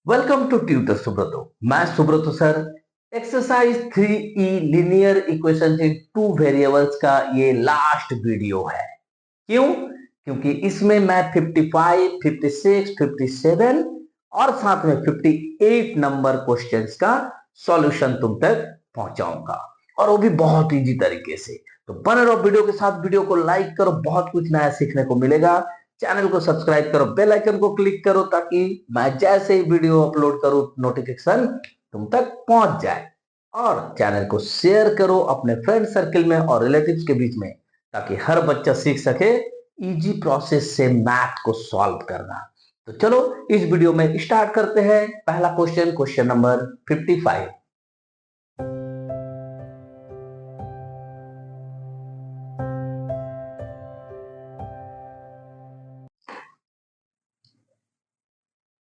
Welcome to tutor Subrato. मैं Subrato sir. Exercise 3E linear equation in two variables का ये last video है। क्यों? क्योंकि इसमें मैं 55, 56, 57 और साथ में 58 नंबर क्वेश्चंस का सॉल्यूशन तुम तक पहुंचाऊंगा, और वो भी बहुत इजी तरीके से। तो बने रहो वीडियो के साथ। वीडियो को लाइक करो, बहुत कुछ नया सीखने को मिलेगा। चैनल को सब्सक्राइब करो, बेल आइकन को क्लिक करो, ताकि मैं जैसे ही वीडियो अपलोड करूं नोटिफिकेशन तुम तक पहुंच जाए। और चैनल को शेयर करो अपने फ्रेंड सर्कल में और रिलेटिव्स के बीच में, ताकि हर बच्चा सीख सके इजी प्रोसेस से मैथ को सॉल्व करना। तो चलो इस वीडियो में स्टार्ट करते हैं। पहला क्वेश्चन, क्वेश्चन नंबर 55।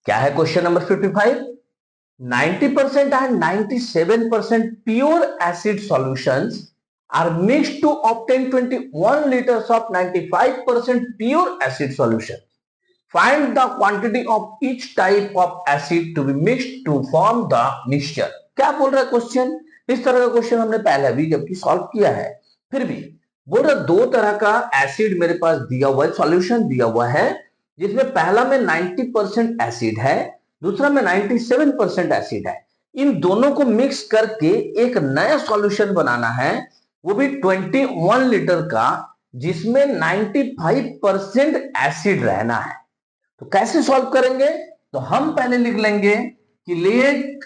क्या है question number 55? 90% and 97% pure acid solutions are mixed to obtain 21 liters of 95% pure acid solution. Find the quantity of each type of acid to be mixed to form the mixture. क्या बोल रहा है question? इस तरह का question हमने पहले भी जबकि सॉल्व किया है, फिर भी बोल रहा दो तरह का एसिड मेरे पास दिया हुआ है, सॉल्यूशन दिया हुआ है, जिसमें पहला में 90% एसिड है, दूसरा में 97% एसिड है। इन दोनों को मिक्स करके एक नया सॉल्यूशन बनाना है, वो भी 21 लीटर का, जिसमें 95% एसिड रहना है। तो कैसे सॉल्व करेंगे? तो हम पहले लिख लेंगे कि let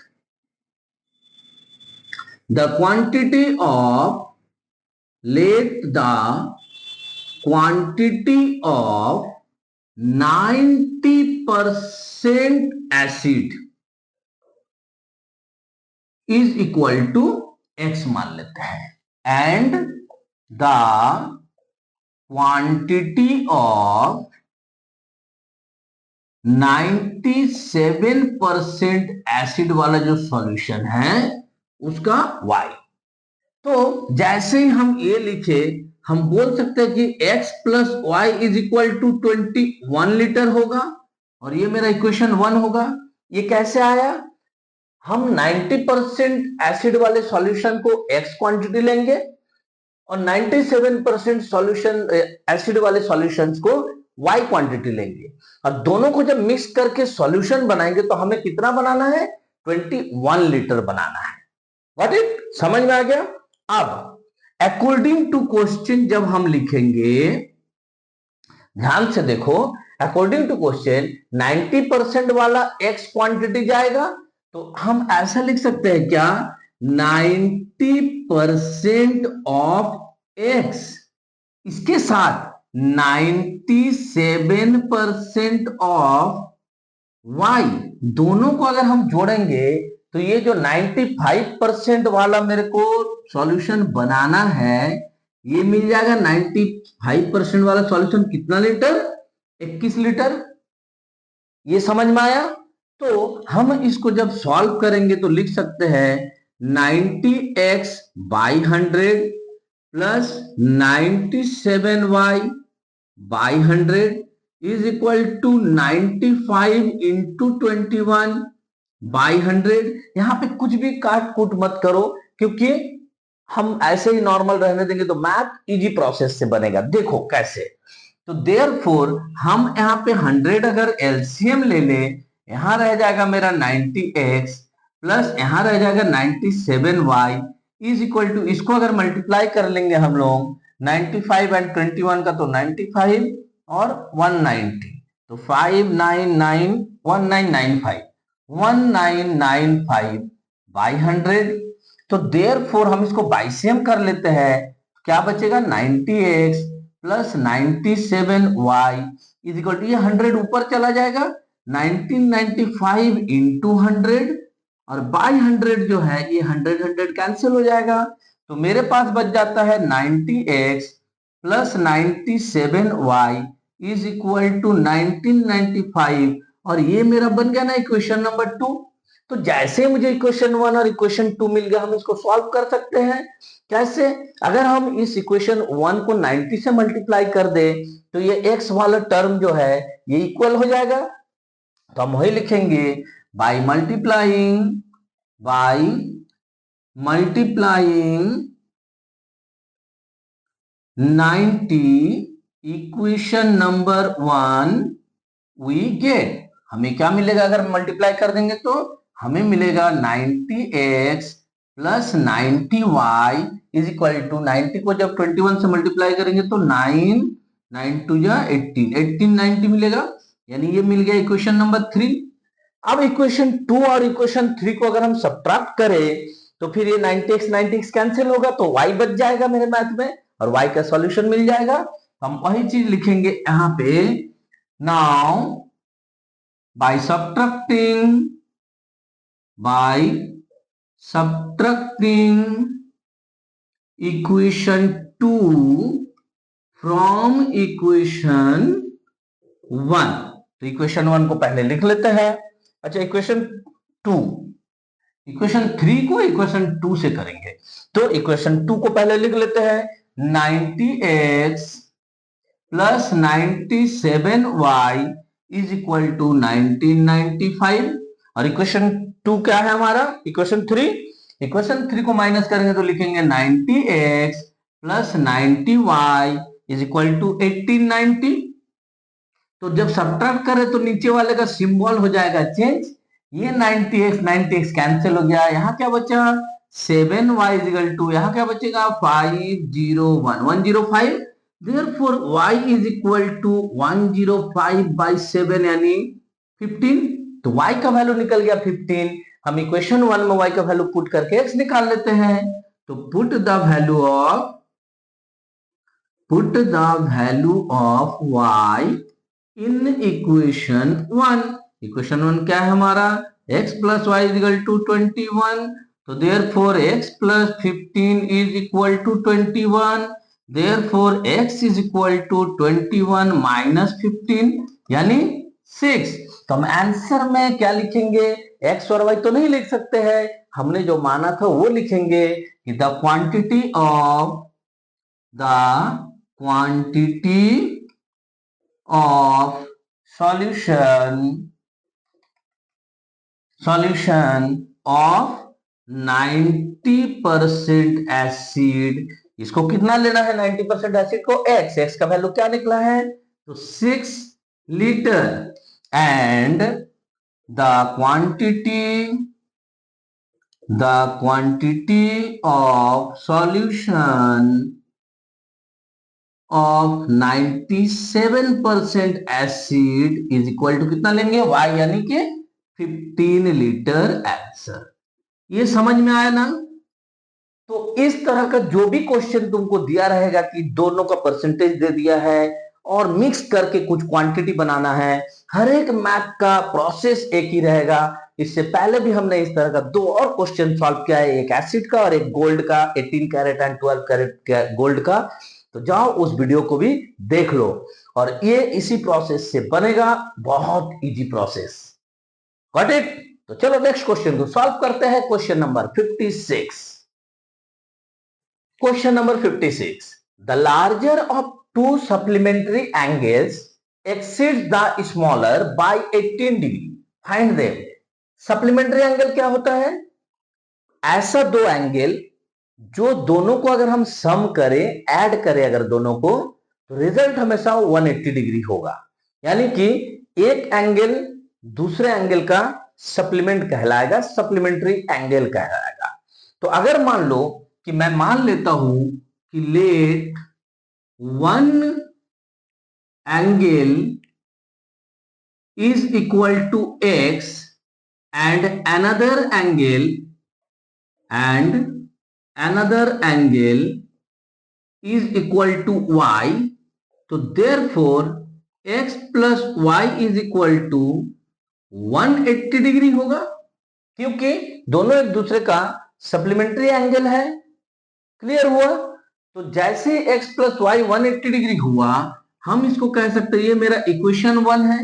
the quantity of 90% acid is equal to x मान लेते हैं, and the quantity of 97% acid वाला जो सॉल्यूशन है उसका y। तो जैसे ही हम ये लिखे, हम बोल सकते हैं कि x plus y is equal to 21 litre होगा, और ये मेरा इक्वेशन 1 होगा। ये कैसे आया? हम 90% एसिड वाले सॉल्यूशन को x क्वांटिटी लेंगे और 97% सॉल्यूशन एसिड वाले सॉल्यूशंस को y क्वांटिटी लेंगे, और दोनों को जब मिक्स करके सॉल्यूशन बनाएंगे तो हमें कितना बनाना है? 21 लीटर बनाना है। What it? समझ में आ गया? अब अकॉर्डिंग टू क्वेश्चन जब हम लिखेंगे, ध्यान से देखो, अकॉर्डिंग टू क्वेश्चन 90% वाला x क्वांटिटी जाएगा, तो हम ऐसा लिख सकते हैं क्या? 90% ऑफ x, इसके साथ 97% ऑफ y, दोनों को अगर हम जोड़ेंगे तो ये जो 95% वाला मेरे को सॉल्यूशन बनाना है, ये मिल जाएगा। 95% वाला सॉल्यूशन कितना लीटर? 21 लीटर। ये समझ में आया? तो हम इसको जब सॉल्व करेंगे तो लिख सकते हैं 90x by 100 plus 97y by 100 is equal to 95 into 21 by 100। यहां पे कुछ भी काट कूट मत करो, क्योंकि हम ऐसे ही नॉर्मल रहने देंगे तो मैथ इजी प्रोसेस से बनेगा। देखो कैसे। तो देयरफॉर हम यहाँ पे 100 अगर एलसीएम ले ले, यहां रह जाएगा मेरा 90x प्लस यहां रह जाएगा 97y इज इक्वल टू, इसको अगर मल्टीप्लाई कर लेंगे हम लोग 95 एंड 21 का, तो 95 और 190, तो 1995 बाई 100। तो देयरफॉर हम इसको बाइसियम कर लेते हैं, क्या बचेगा? 90x plus 97y is equal to, ये 100 ऊपर चला जाएगा, 1995 इंटू 100, और बाई 100 जो है ये 100 कैंसिल हो जाएगा। तो मेरे पास बच जाता है 90x plus 97y is equal to 1995, और ये मेरा बन गया ना इक्वेशन नंबर 2। तो जैसे मुझे इक्वेशन 1 और इक्वेशन 2 मिल गया, हम इसको सॉल्व कर सकते हैं। कैसे? अगर हम इस इक्वेशन 1 को 90 से मल्टीप्लाई कर दे तो ये x वाला टर्म जो है ये इक्वल हो जाएगा। तो हम वही लिखेंगे, by multiplying 90 equation number 1 we get, हमें क्या मिलेगा अगर मल्टीप्लाई कर देंगे तो हमें मिलेगा 90x plus 90y is equal to 90 को जब 21 से मल्टीप्लाई करेंगे तो 9 9 टू जा 18 18 90 मिलेगा, यानी ये मिल गया इक्वेशन नंबर 3। अब इक्वेशन 2 और इक्वेशन 3 को अगर हम सब्ट्रैक्ट करें तो फिर ये 90x कैंसिल होगा तो y बच जाएगा मेरे मैथ में और y का सॉल्यूशन मिल जाएगा। हम वही चीज लिखेंगे यहां पे, now by subtracting equation 2 from equation 1, तो इक्वेशन 1 को पहले लिख लेते हैं। अच्छा, इक्वेशन 2, इक्वेशन 3 को इक्वेशन 2 से करेंगे, तो इक्वेशन 2 को पहले लिख लेते हैं, 90x plus 97y is equal to 1995। और इक्वेशन 2 क्या है हमारा, इक्वेशन 3, इक्वेशन 3 को माइनस करेंगे तो लिखेंगे 90x plus 90y is equal to 1890। तो जब सब्ट्रैक्ट करें तो नीचे वाले का सिंबल हो जाएगा चेंज, ये 90x कैंसिल हो गया, यहाँ क्या बचा 7y इज इक्वल टू, यहाँ क्या बचेगा 501 therefore y is equal to 105 by 7 यानी 15, तो y का वैल्यू निकल गया 15। हम इक्वेशन 1 में y का वैल्यू पुट करके x निकाल लेते हैं, तो put the value of y in equation 1। Equation 1 क्या है हमारा, x plus y is equal to 21, तो therefore x plus 15 is equal to 21, therefore x is equal to 21 minus 15 यानी 6। तो हम आंसर में क्या लिखेंगे, x और y तो नहीं लिख सकते हैं, हमने जो माना था वो लिखेंगे कि the quantity of solution of 90% acid, इसको कितना लेना है 90% एसिड को, x का वैल्यू क्या निकला है तो 6 litre, and the quantity of solution of 97% acid is equal to कितना लेंगे y यानी कि 15 लीटर आंसर। ये समझ में आया ना। तो इस तरह का जो भी क्वेश्चन तुमको दिया रहेगा कि दोनों का परसेंटेज दे दिया है और मिक्स करके कुछ क्वांटिटी बनाना है, हर एक मैथ का प्रोसेस एक ही रहेगा। इससे पहले भी हमने इस तरह का 2 और क्वेश्चन सॉल्व किया है, एक एसिड का और एक गोल्ड का, 18 कैरेट एंड 12 कैरेट गोल्ड का, तो जाओ उस वीडियो को भी देख लो। और ये इसी प्रोसेस से बनेगा, बहुत इजी प्रोसेस, गॉट इट। तो चलो नेक्स्ट क्वेश्चन को सॉल्व करते हैं, question number 56। Question number 56. The larger of two supplementary angles exceeds the smaller by 18 degree. Find them. Supplementary angle क्या होता है, ऐसा दो एंगल जो दोनों को अगर हम सम करें, ऐड करें अगर दोनों को, तो रिजल्ट हमेशा 180 डिग्री होगा, यानी कि एक एंगल दूसरे एंगल का सप्लीमेंट कहलाएगा, सप्लीमेंट्री एंगल कहलाएगा। तो अगर मान लो कि मैं मान लेता हूं कि let one angle is equal to x and another angle is equal to y, तो therefore x plus y is equal to 180 degree होगा, क्योंकि दोनों एक दूसरे का सप्लीमेंट्री एंगल है। क्लियर हुआ। तो जैसे x प्लस वाई 180 डिग्री हुआ, हम इसको कह सकते हैं ये मेरा इक्वेशन 1 है,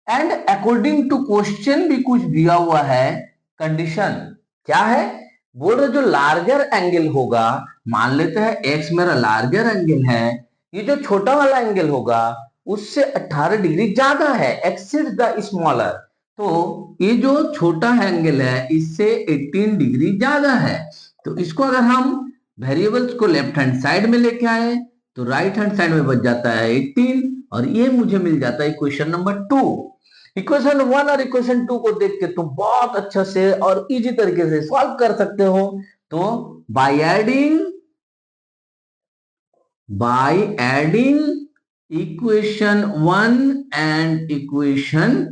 एंड अकॉर्डिंग टू क्वेश्चन भी कुछ दिया हुआ है कंडीशन, क्या है बोल रहे, जो लार्जर एंगल होगा, मान लेते हैं x मेरा लार्जर एंगल है, ये जो छोटा वाला एंगल होगा उससे 18 डिग्री ज्यादा है, एक्सीड द स्मॉलर, तो ये जो छोटा एंगल है इससे 18 डिग्री ज्यादा है। तो इसको अगर हम वेरिएबल्स को लेफ्ट हैंड साइड में लेके आए तो राइट हैंड साइड में बच जाता है 18 और ये मुझे मिल जाता है इक्वेशन नंबर 2। इक्वेशन 1 और इक्वेशन 2 को देख के तुम बहुत अच्छा से और इजी तरीके से सॉल्व कर सकते हो। तो by adding equation 1 and equation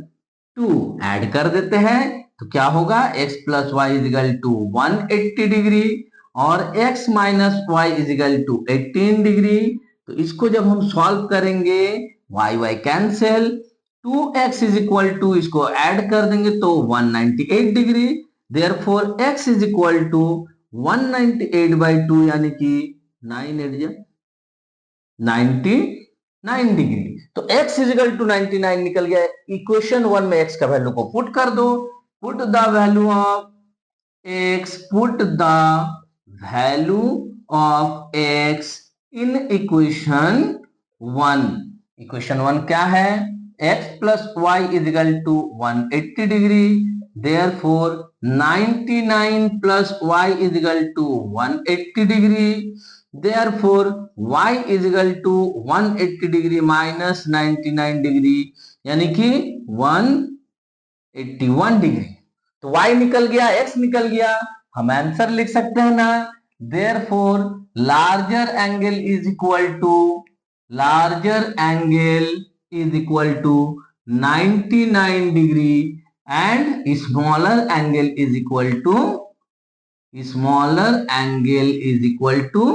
2 add कर देते हैं तो क्या होगा x plus y is equal to 180 degree और x minus y is equal to 18 degree. तो इसको जब हम सॉल्व करेंगे y cancel, 2x is equal to इसको ऐड कर देंगे तो 198 degree. Therefore x is equal to 198/2 यानी कि 99 डिग्री। तो x इजिकल टू 99 निकल गया। इक्वेशन 1 में x का वैल्यू को पुट कर दो। Put the value of x in equation 1। Equation 1 क्या है? x plus y is equal to 180 degree. Therefore 99 plus y is equal to 180 degree. Therefore, y is equal to 180 degree minus 99 degree यानी कि 181 degree. तो y निकल गया, x निकल गया, हम आंसर लिख सकते हैं ना। Therefore, larger angle is equal to 99 degree and smaller angle is equal to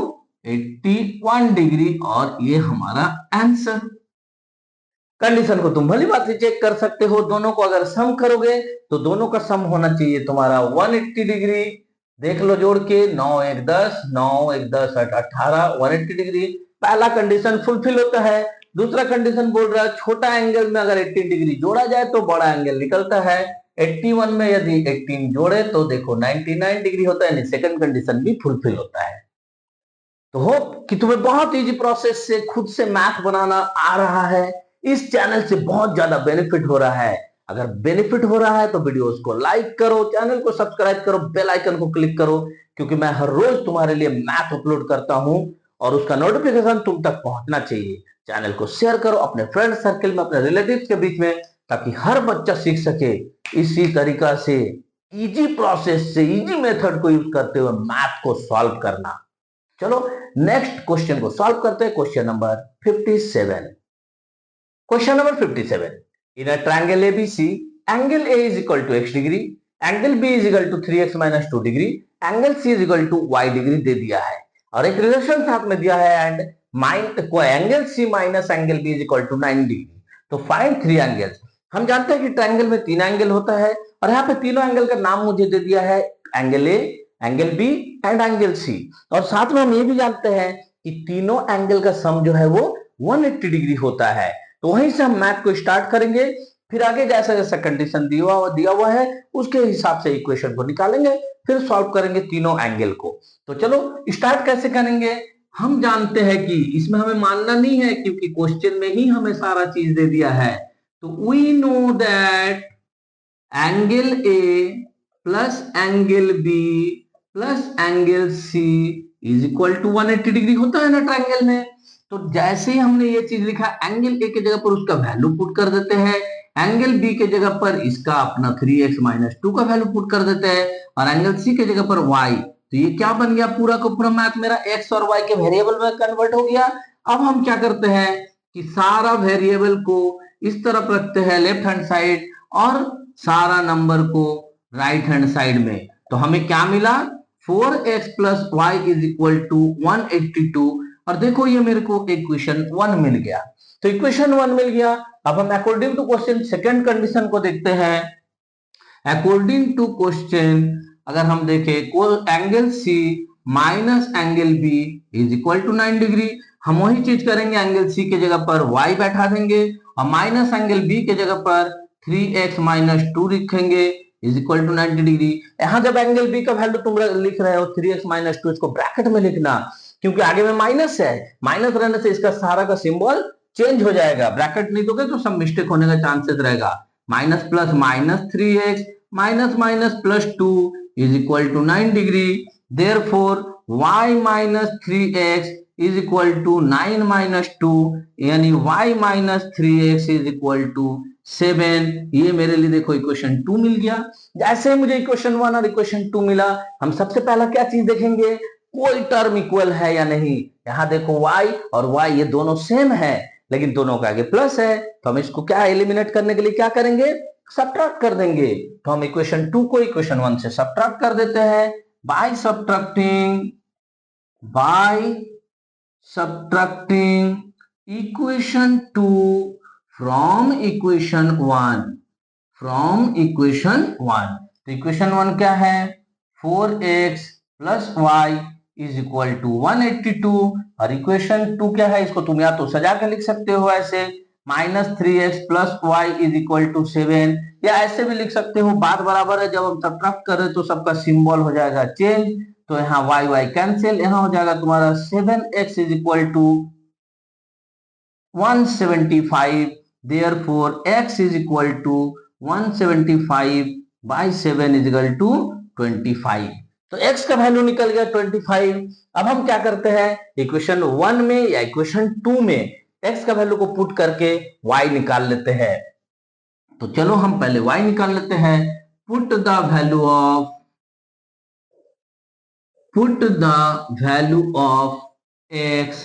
81 degree और ये हमारा आंसर। कंडीशन को तुम भली बात से चेक कर सकते हो। दोनों को अगर सम करोगे तो दोनों का सम होना चाहिए तुम्हारा 180 डिग्री। देख लो जोड़ के 9 1 10 9 1 10 18 180 डिग्री। पहला कंडीशन फुलफिल होता है। दूसरा कंडीशन बोल रहा है छोटा एंगल में अगर 18 डिग्री जोड़ा जाए तो बड़ा एंगल निकलता है। 81 में यदि 18 जोड़े तो देखो 99 डिग्री होता है। सेकंड कंडीशन भी फुलफिल होता है। तो होप कि तुम्हें बहुत इजी प्रोसेस से खुद से मैथ बनाना आ रहा है। इस चैनल से बहुत ज्यादा बेनिफिट हो रहा है। अगर बेनिफिट हो रहा है तो वीडियोस को लाइक करो, चैनल को सब्सक्राइब करो, बेल आइकन को क्लिक करो, क्योंकि मैं हर रोज तुम्हारे लिए मैथ अपलोड करता हूं और उसका नोटिफिकेशन तुम तक पहुंचना चाहिए। चैनल को शेयर करो अपने फ्रेंड सर्कल में, अपने रिलेटिव्स के बीच में, ताकि हर बच्चा सीख सके इसी तरीका से इजी प्रोसेस से, इजी मेथड को यूज करते हुए मैथ को सॉल्व करना। चलो नेक्स्ट क्वेश्चन को सॉल्व करते हैं। Question number 57। Question number 57, in a triangle ABC angle A is equal to x degree, angle B is equal to 3x minus 2 degree, angle C is equal to y degree दे दिया है और एक relation साथ में दिया है and angle C minus angle B is equal to 9 degree. तो फाइंड 3 एंगल्स। हम जानते हैं कि ट्रायंगल में 3 एंगल होता है और यहाँ पे तीनों एंगल का नाम मुझे दे दिया है, angle A, angle B and angle C. और साथ में हम ये भी जानते हैं कि तीनों एंगल का सम जो है वो 180 डिग्री होता है। तो वहीं से हम मैथ को स्टार्ट करेंगे, फिर आगे जैसा जैसा कंडीशन दिया हुआ है उसके हिसाब से इक्वेशन को निकालेंगे, फिर सॉल्व करेंगे तीनों एंगल को। तो चलो स्टार्ट कैसे करेंगे। हम जानते हैं कि इसमें हमें मानना नहीं है क्योंकि क्वेश्चन में ही हमें सारा चीज दे दिया है। तो we know that angle A plus angle B plus angle C is equal to 180 degree होता है ना ट्रायंगल में। तो जैसे ही हमने ये चीज लिखा, एंगल ए के जगह पर उसका वैल्यू पुट कर देते हैं, एंगल बी के जगह पर इसका अपना 3x माइनस 2 का वैल्यू पुट कर देते हैं और एंगल सी के जगह पर y। तो ये क्या बन गया, पूरा का पूरा मैथ मेरा x और y के वेरिएबल में कन्वर्ट हो गया। अब हम क्या करते हैं कि सारा वेरिएबल को इस तरफ रखते हैं लेफ्ट हैंड साइड और सारा नंबर को राइट हैंड साइड में। तो हमें क्या मिला, 4x plus y is equal to 182। और देखो ये मेरे को इक्वेशन 1 मिल गया। तो इक्वेशन 1 मिल गया। अब हम according to question second condition को देखते हैं। अकॉर्डिंग टू क्वेश्चन अगर हम देखें angle C minus angle B is equal to 9 degree, हम वही चीज करेंगे, एंगल सी के जगह पर y बैठा देंगे और माइनस एंगल बी के जगह पर 3x माइनस 2 लिखेंगे इज इक्वल टू 90 डिग्री। यहां जब एंगल बी का वैल्यू तुम लिख रहे हो 3x माइनस 2, इसको ब्रैकेट में लिखना क्योंकि आगे में माइनस है। माइनस रहने से इसका सारा का सिंबल चेंज हो जाएगा, ब्रैकेट नहीं दोगे तो सब मिस्टेक होने का चांसेस रहेगा। Minus plus minus 3x minus minus plus 2 is equal to 9 degree. Therefore y minus 3x is equal to 9 minus 2 यानी y minus 3x is equal to 7। ये मेरे लिए देखो इक्वेशन 2 मिल गया। जैसे मुझे इक्वेशन 1 और इक्वेशन 2 मिला, हम सबसे पहला क्या चीज देखेंगे, कोई टर्म इक्वल है या नहीं। यहां देखो y और y ये दोनों सेम है, लेकिन दोनों के आगे प्लस है, तो हम इसको क्या एलिमिनेट करने के लिए क्या करेंगे, सब्ट्रैक्ट कर देंगे। तो हम इक्वेशन 2 को इक्वेशन 1 से सब्ट्रैक्ट कर देते हैं by subtracting equation 2 from equation 1। तो इक्वेशन 1 क्या है, 4x plus y is equal to 182। और इक्वेशन 2 क्या है, इसको तुम या तो सजा के लिख सकते हो ऐसे, minus 3x plus y is equal to 7, या ऐसे भी लिख सकते हो, बात बराबर है। जब हम सब्ट्रैक्ट कर रहे तो सबका सिंबल हो जाएगा चेंज, तो यहाँ वाई वाई कैंसिल, यहाँ हो जाएगा तुम्हारा 7x is equal to 175। Therefore x is equal to 175 by 7 is equal to 25। तो x का वैल्यू निकल गया 25। अब हम क्या करते हैं, इक्वेशन 1 में या इक्वेशन 2 में x का वैल्यू को पुट करके y निकाल लेते हैं। तो चलो हम पहले y निकाल लेते हैं। Put the value of x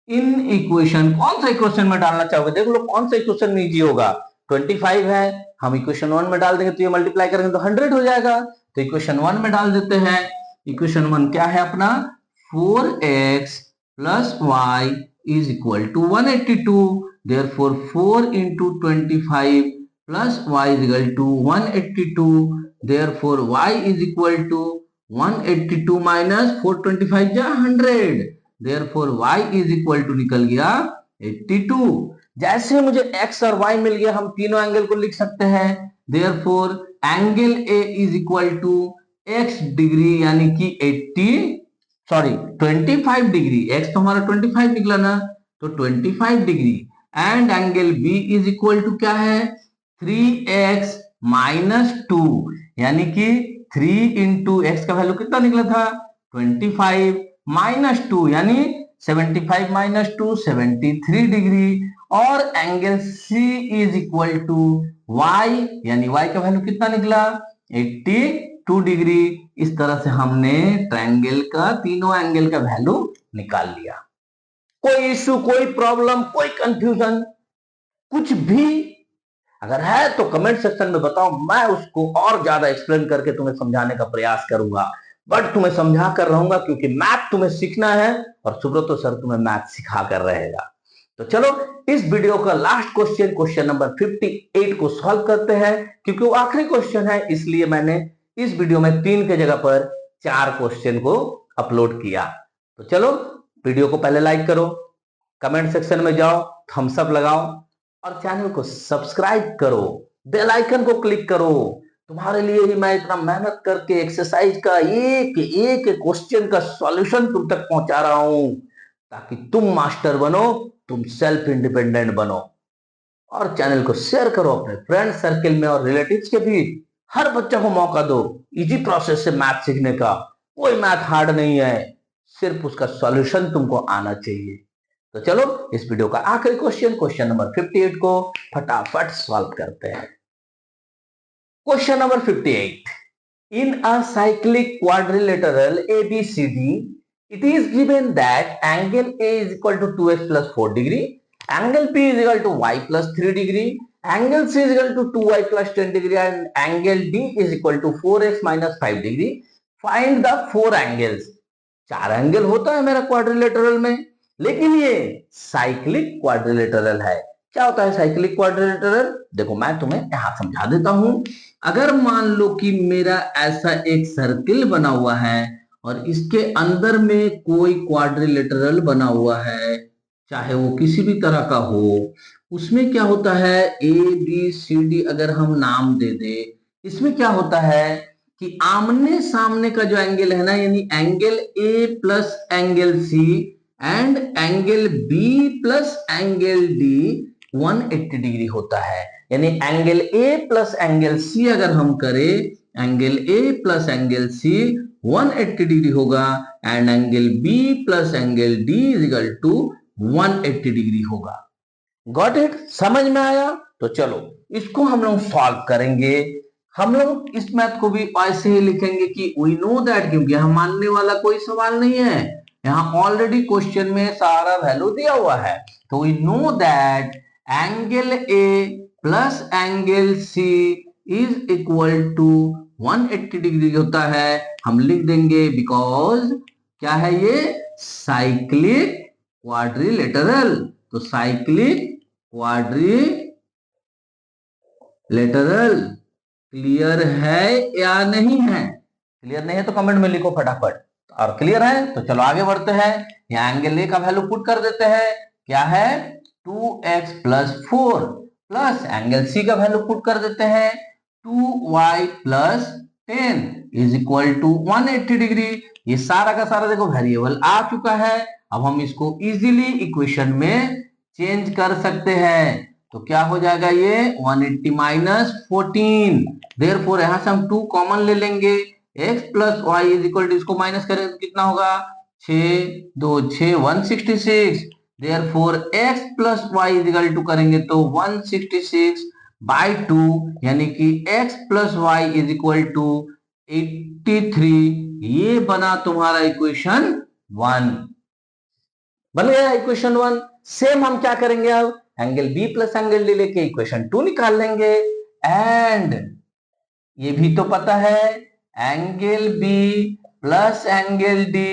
in equation, कौन सा इक्वेशन में डालना चाहोगे, देख लो कौन सा इक्वेशन में इजी होगा। 25 है, हम इक्वेशन 1 में डाल देंगे तो ये मल्टीप्लाई करेंगे तो 100 हो जाएगा। तो इक्वेशन 1 में डाल देते हैं। इक्वेशन 1 क्या है अपना, 4x plus y is equal to 182। Therefore 4 into 25 plus y is equal to 182। Therefore y is equal to 182 minus 425 जा 100। Therefore y is equal to निकल गया 82। जैसे मुझे x और y मिल गया, हम तीनों एंगल को लिख सकते हैं। Therefore angle A is equal to x degree यानी कि 25 डिग्री, x तो हमारा 25 निकला ना, तो 25 degree. And angle B is equal to क्या है, 3x माइनस 2 यानी कि 3 इंटू x का वैल्यू कितना निकला था 25 माइनस 2 यानी 75 माइनस 2 73 डिग्री। और angle C is equal to y यानी y का वैल्यू कितना निकला 82 डिग्री। इस तरह से हमने ट्रायंगल का तीनों एंगल का वैल्यू निकाल लिया। कोई इश्यू, कोई प्रॉब्लम, कोई कंफ्यूजन, कुछ भी अगर है तो कमेंट सेक्शन में बताओ, मैं उसको और ज्यादा एक्सप्लेन करके तुम्हें समझाने का प्रयास करूंगा। बट तुम्हें समझा कर रहूंगा क्योंकि मैथ तुम्हें सीखना है और सुब्रतो सर तुम्हें मैथ सिखा कर रहेगा। तो चलो इस वीडियो का लास्ट क्वेश्चन नंबर 58 को सॉल्व करते हैं। क्योंकि वो आखिरी क्वेश्चन है, इसलिए मैंने इस वीडियो में 3 के जगह पर 4 क्वेश्चन को अपलोड किया। तो चलो वीडियो को पहले लाइक करो, कमेंट सेक्शन में जाओ, थम्स अप लगाओ और चैनल को सब्सक्राइब करो, बेल आइकन को क्लिक करो। तुम्हारे लिए ही मैं इतना मेहनत करके एक्सरसाइज का एक एक क्वेश्चन का सॉल्यूशन तुम तक पहुंचा रहा हूं, ताकि तुम मास्टर बनो, तुम सेल्फ इंडिपेंडेंट बनो। और चैनल को शेयर करो अपने फ्रेंड सर्कल में और रिलेटिव्स के भी। हर बच्चा को मौका दो इजी प्रोसेस से मैथ सीखने का। कोई मैथ हार्ड नहीं है, सिर्फ उसका सॉल्यूशन तुमको आना चाहिए। तो चलो इस वीडियो का आखिरी क्वेश्चन नंबर 58 को फटाफट सॉल्व करते हैं। Question number 58, in a cyclic quadrilateral ABCD, it is given that angle A is equal to 2x plus 4 degree, angle B is equal to y plus 3 degree, angle C is equal to 2y plus 10 degree and angle D is equal to 4x minus 5 degree. Find the 4 angles. 4 angle होता है मेरा quadrilateral में, लेकिन ये cyclic quadrilateral है। क्या होता है साइक्लिक क्वाड्रिलेटरल, देखो मैं तुम्हें यहां समझा देता हूं। अगर मान लो कि मेरा ऐसा एक सर्किल बना हुआ है और इसके अंदर में कोई क्वाड्रिलेटरल बना हुआ है, चाहे वो किसी भी तरह का हो, उसमें क्या होता है ए बी सी डी अगर हम नाम दे दे, इसमें क्या होता है कि आमने सामने का जो एंगल है ना, यानी angle A plus angle C and angle B plus angle D 180 degree होता है। यानी angle A plus angle C अगर हम करें, angle A plus angle C 180 degree होगा and angle B plus angle D is equal to 180 degree होगा। Got it? समझ में आया? तो चलो इसको हम लोग सॉल्व करेंगे। हम लोग इस मैथ को भी ऐसे ही लिखेंगे कि वी नो दैट, क्योंकि हम मानने वाला कोई सवाल नहीं है, यहाँ ऑलरेडी क्वेश्चन में सारा वैल्यू दिया हुआ है। तो we know that angle A plus angle C is equal to 180 degree होता है। हम लिख देंगे बिकॉज क्या है ये, साइक्लिक क्वाड्रिलेटरल। तो साइक्लिक क्वाड्रिलेटरल क्लियर है या नहीं है? क्लियर नहीं है तो कमेंट में लिखो फटाफट, और क्लियर है तो चलो आगे बढ़ते हैं। यहाँ एंगल ए का वैल्यू पुट कर देते हैं, क्या है 2x प्लस 4 प्लस एंगल सी का वैल्यू पुट कर देते हैं 2y plus 10 is equal to 180 degree. ये सारा का सारा देखो वेरिएबल आ चुका है। अब हम इसको इजीली इक्वेशन में चेंज कर सकते हैं। तो क्या हो जाएगा ये 180 माइनस 14, देयरफॉर यहां से हम 2 कॉमन ले लेंगे, x plus y is equal to, इसको माइनस करें तो कितना होगा 6 2 6 166, therefore x plus y is equal to करेंगे तो 166 बाई 2, यानी कि x plus y is equal to 83। ये बना तुम्हारा इक्वेशन 1। बन गया इक्वेशन 1। सेम हम क्या करेंगे, अब angle B plus angle D लेके इक्वेशन 2 निकाल लेंगे। एंड ये भी तो पता है angle B plus angle D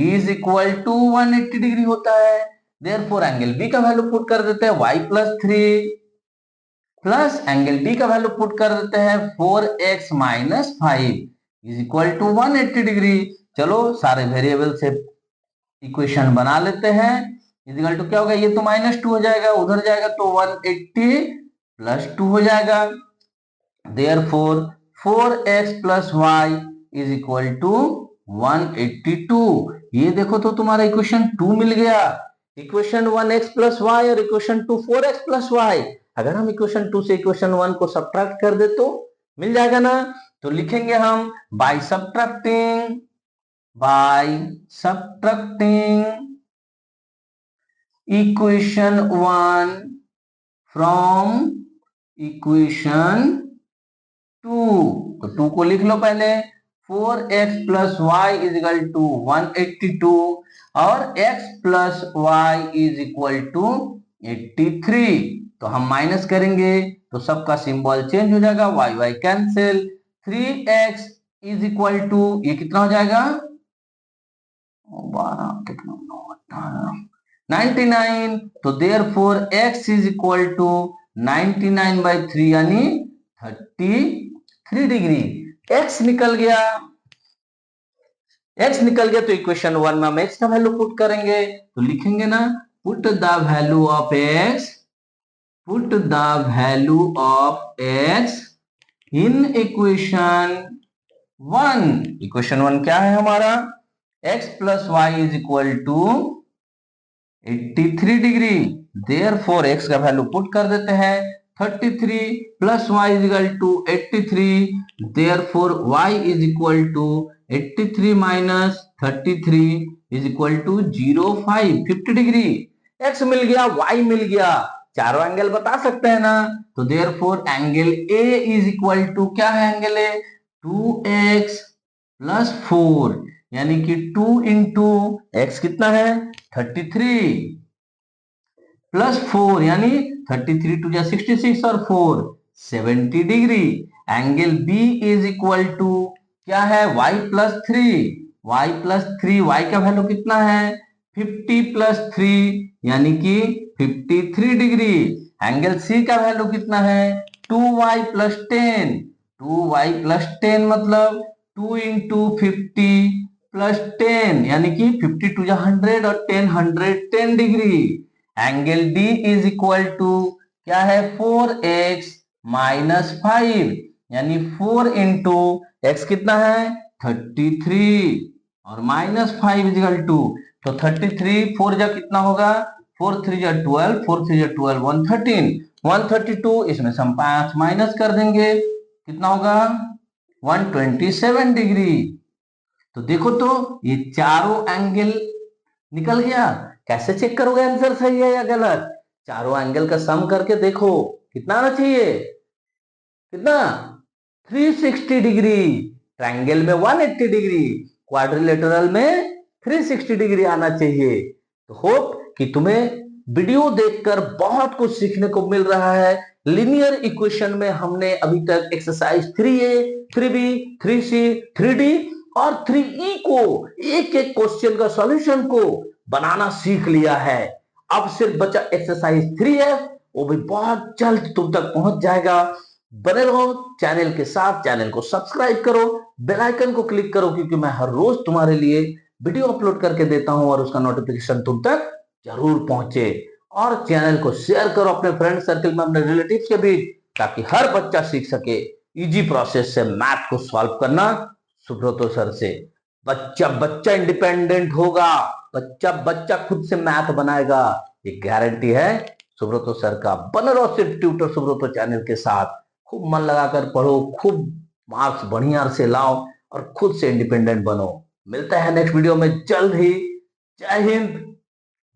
is equal to 180 degree होता है। देयरफॉर एंगल बी का वैल्यू पुट कर देते हैं y plus 3 plus angle D का वैल्यू पुट कर देते हैं 4x minus 5 is equal to 180 degree. चलो सारे वेरिएबल से इक्वेशन बना लेते हैं। इजिकल टू क्या होगा, ये तो -2 हो जाएगा, उधर जाएगा तो 180 प्लस 2 हो जाएगा। Therefore 4x plus y is equal to 182। ये देखो तो तुम्हारा इक्वेशन 2 मिल गया। इक्वेशन 1x प्लस वाई और इक्वेशन 2 4x प्लस वाई। अगर हम इक्वेशन 2 से इक्वेशन 1 को सब्ट्रैक्ट कर दे तो मिल जाएगा ना। तो लिखेंगे हम by subtracting equation 1 from equation 2। तो 2 को लिख लो पहले, 4x plus y is equal to 182 और x plus y is equal to 83। तो हम माइनस करेंगे तो सबका सिंबल चेंज हो जाएगा, y y cancel, 3x is equal to ये कितना हो जाएगा 12 कितना 99। तो therefore x is equal to 99 by 3 यानी 33 डिग्री। x निकल गया, तो इक्वेशन 1 में हम x का वैल्यू पुट करेंगे। तो लिखेंगे ना put the value of x in equation 1। Equation 1 क्या है हमारा, x plus y is equal to 83 degree. Therefore x का वैल्यू पुट कर देते हैं 33 plus y is equal to 83। Therefore y is equal to 83 minus 33 is equal to 05 50 degree. x मिल गया, y मिल गया, चारों एंगल बता सकते हैं ना। तो therefore angle a is equal to क्या है, एंगल a 2x प्लस 4 यानी कि 2 इंटू एक्स कितना है 33 प्लस 4 यानी 33 टू जा 66 और 4 70 degree. Angle B is equal to क्या है y प्लस 3 y का वैल्यू कितना है 50 प्लस 3 यानी कि 53 डिग्री। एंगल C का वैल्यू कितना है 2y प्लस 10 मतलब 2 इंटू 50 प्लस 10 यानी कि 50 टू 100 और 110 degree. Angle D is equal to क्या है 4x माइनस 5 यानी 4 इंटू एक्स कितना है 33 और माइनस 5 इज इक्वल टू, तो 33 4 जा कितना होगा 4 3 जा 12 4 3 जा 12 113 132, इसमें से हम 5 माइनस कर देंगे, कितना होगा 127 डिग्री। तो देखो तो ये चारों एंगल निकल गया। कैसे चेक करोगे आंसर सही है या गलत? चारों एंगल का सम करके देखो कितना आना चाहिए, कितना 360 डिग्री। ट्रायंगल में 180 डिग्री, क्वाड्रिलेटरल में 360 डिग्री आना चाहिए। तो होप कि तुम्हें वीडियो देखकर बहुत कुछ सीखने को मिल रहा है। लिनियर इक्वेशन में हमने अभी तक exercise 3A, 3B, 3C, 3D और 3E को एक एक क्वेश्चन का सॉल्यूशन को बनाना सीख लिया है। अब सिर्फ बचा एक्सरसाइज 3F, वो भी बहुत जल्द तुम तक पहुंच जाएगा। बने रहो चैनल के साथ, चैनल को सब्सक्राइब करो, बेल आइकन को क्लिक करो, क्योंकि मैं हर रोज तुम्हारे लिए वीडियो अपलोड करके देता हूं और उसका नोटिफिकेशन तुम तक जरूर पहुंचे। और चैनल को शेयर करो अपने फ्रेंड सर्कल में, अपने रिलेटिव्स के बीच, ताकि हर बच्चा सीख सके इजी प्रोसेस से मैथ को सॉल्व करना सुब्रतो सर से। बच्चा बच्चा इंडिपेंडेंट होगा, बच्चा बच्चा खुद से मैथ बनाएगा, ये गारंटी है सुब्रतो सर का। बने रहो सिर्फ ट्यूटर सुब्रतो चैनल के साथ। खूब मन लगाकर पढ़ो, खूब मार्क्स बढ़िया से लाओ और खुद से इंडिपेंडेंट बनो। मिलता है नेक्स्ट वीडियो में जल्द ही। जय हिंद,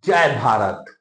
जय भारत।